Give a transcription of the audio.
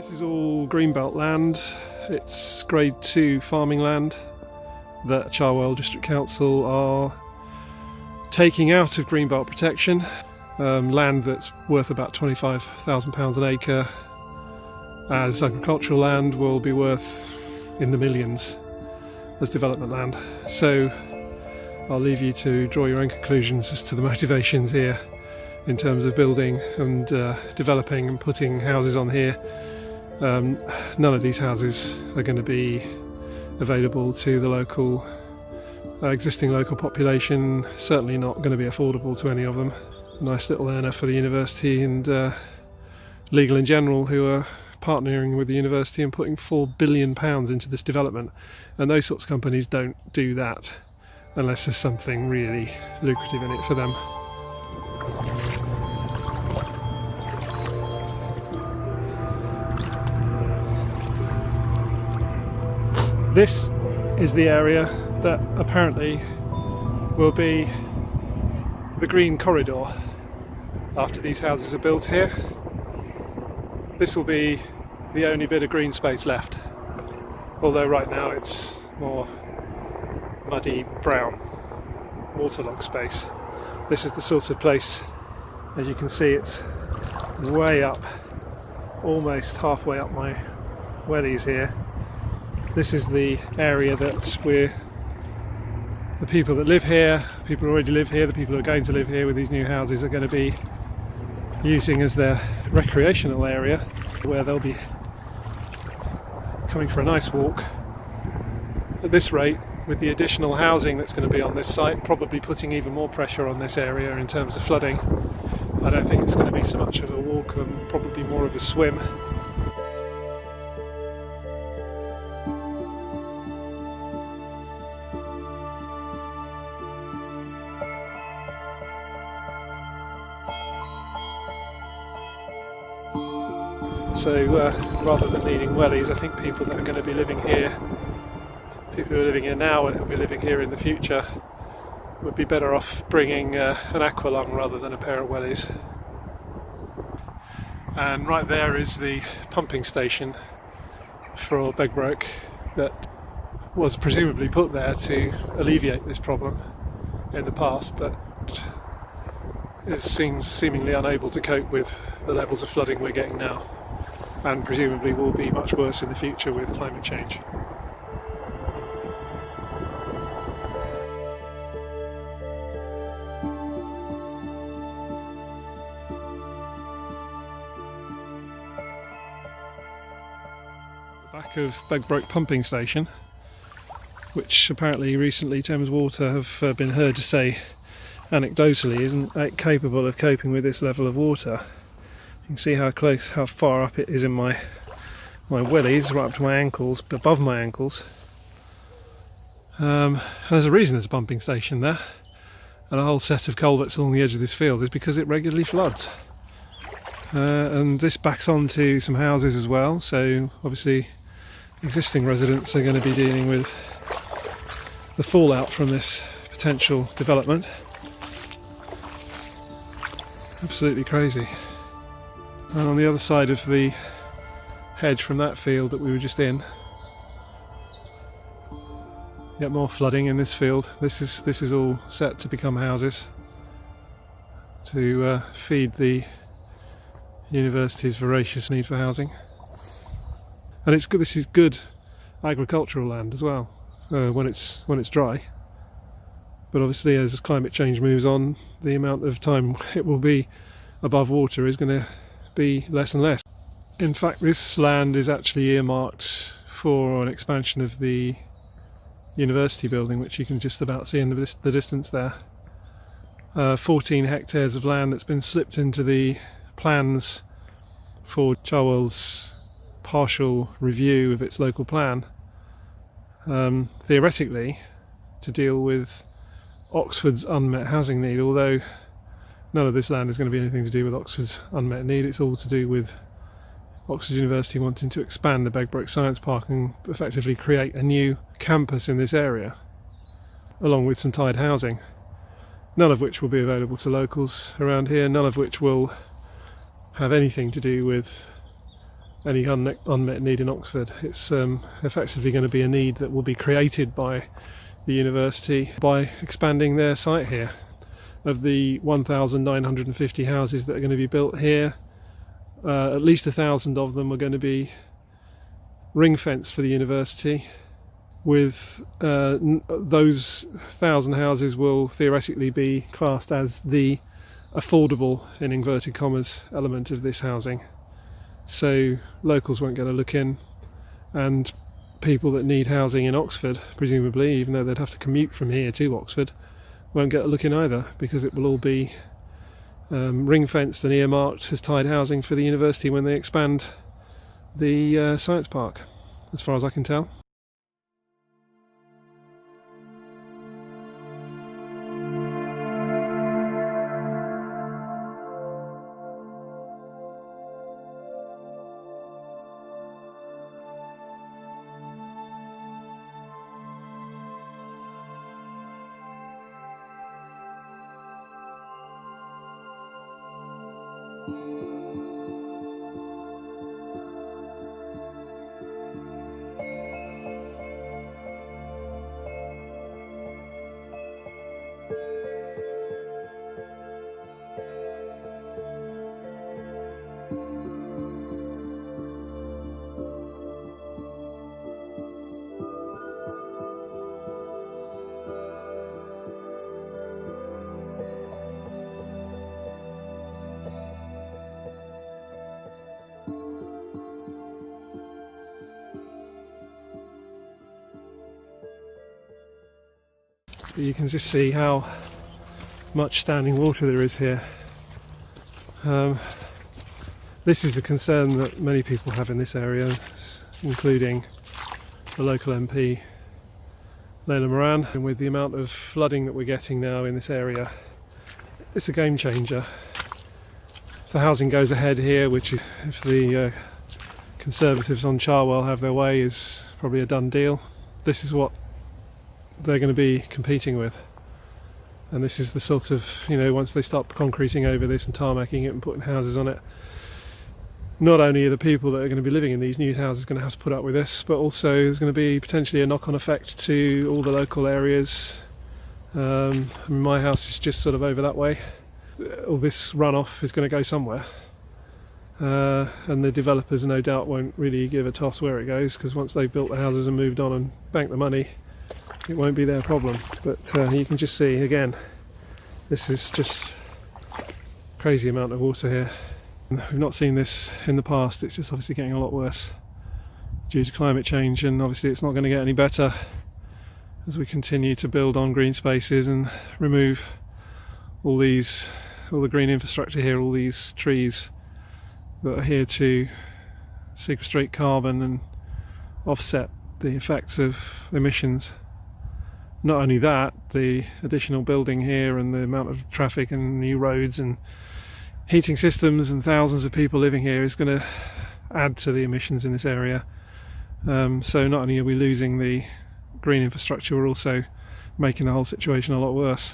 This is all greenbelt land. It's grade 2 farming land that Cherwell District Council are taking out of greenbelt protection. Land that's worth about £25,000 an acre, as agricultural land will be worth in the millions as development land. So I'll leave you to draw your own conclusions as to the motivations here in terms of building and developing and putting houses on here. None of these houses are going to be available to the local existing local population, certainly not going to be affordable to any of them. A nice little earner for the university and Legal in General, who are partnering with the university and putting £4 billion into this development, and those sorts of companies don't do that unless there's something really lucrative in it for them. This is the area that apparently will be the green corridor after these houses are built here. This will be the only bit of green space left, although right now it's more muddy brown waterlogged space. This is the sort of place, as you can see, it's way up, almost halfway up my wellies here. This is the area that the people that live here, people who already live here, the people who are going to live here with these new houses are going to be using as their recreational area, where they'll be coming for a nice walk. At this rate, with the additional housing that's going to be on this site, probably putting even more pressure on this area in terms of flooding, I don't think it's going to be so much of a walk and probably more of a swim. So rather than needing wellies, I think people that are going to be living here, people who are living here now and who will be living here in the future, would be better off bringing an aqualung rather than a pair of wellies. And right there is the pumping station for Begbroke that was presumably put there to alleviate this problem in the past, but it seems seemingly unable to cope with the levels of flooding we're getting now, and presumably will be much worse in the future with climate change. Back of Begbroke pumping station, which apparently recently Thames Water have been heard to say anecdotally isn't capable of coping with this level of water. You can see how far up it is in my wellies, right up to my ankles, above my ankles. And there's a reason there's a pumping station there, and a whole set of culverts along the edge of this field is because it regularly floods. And this backs onto some houses as well, so obviously existing residents are going to be dealing with the fallout from this potential development. Absolutely crazy. And on the other side of the hedge from that field that we were just in, yet more flooding in this field. This is all set to become houses to feed the university's voracious need for housing. And it's good. This is good agricultural land as well when it's dry. But obviously, as climate change moves on, the amount of time it will be above water is going to be less and less. In fact, this land is actually earmarked for an expansion of the university building, which you can just about see in the distance there. 14 hectares of land that's been slipped into the plans for Cherwell's partial review of its local plan, theoretically to deal with Oxford's unmet housing need, although none of this land is going to be anything to do with Oxford's unmet need. It's all to do with Oxford University wanting to expand the Begbroke Science Park and effectively create a new campus in this area, along with some tied housing, none of which will be available to locals around here, none of which will have anything to do with any unmet need in Oxford. It's effectively going to be a need that will be created by the university by expanding their site here. Of the 1,950 houses that are going to be built here, at least 1,000 of them are going to be ring fenced for the university, with those 1,000 houses will theoretically be classed as the affordable, in inverted commas, element of this housing. So locals won't get a look in, and people that need housing in Oxford, presumably, even though they'd have to commute from here to Oxford, won't get a look in either, because it will all be ring fenced and earmarked as tied housing for the university when they expand the science park, as far as I can tell. But you can just see how much standing water there is here. This is a concern that many people have in this area, including the local MP, Leila Moran. And with the amount of flooding that we're getting now in this area, it's a game changer. If the housing goes ahead here, which if the Conservatives on Cherwell have their way is probably a done deal, this is what they're going to be competing with. And this is the sort of, once they start concreting over this and tarmacking it and putting houses on it, not only are the people that are going to be living in these new houses going to have to put up with this, but also there's going to be potentially a knock-on effect to all the local areas. My house is just sort of over that way. All this runoff is going to go somewhere. And the developers no doubt won't really give a toss where it goes, because once they've built the houses and moved on and banked the money, it won't be their problem. But you can just see again, this is just crazy amount of water here. We've not seen this in the past. It's just obviously getting a lot worse due to climate change, and obviously it's not going to get any better as we continue to build on green spaces and remove all the green infrastructure here, all these trees that are here to sequestrate carbon and offset the effects of emissions. Not only that, the additional building here and the amount of traffic and new roads and heating systems and thousands of people living here is going to add to the emissions in this area. So not only are we losing the green infrastructure, we're also making the whole situation a lot worse.